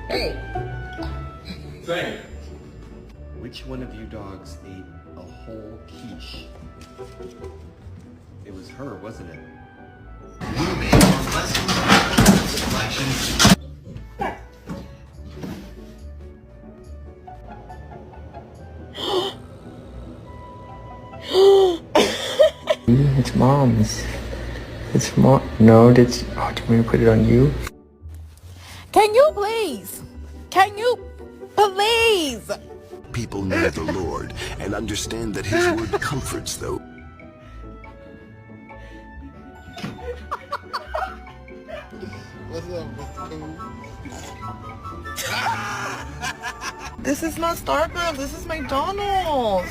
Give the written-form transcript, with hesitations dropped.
Hey! Thank you. Which one of you dogs ate a whole quiche? It was her, wasn't it? It's mom's. It's mom. No, did you? Oh, do you want me to put it on you? Can you please? Can you please? People know the Lord and understand that His word comforts those. What's up, Mr. Cool? This is not Starbucks. This is McDonald's.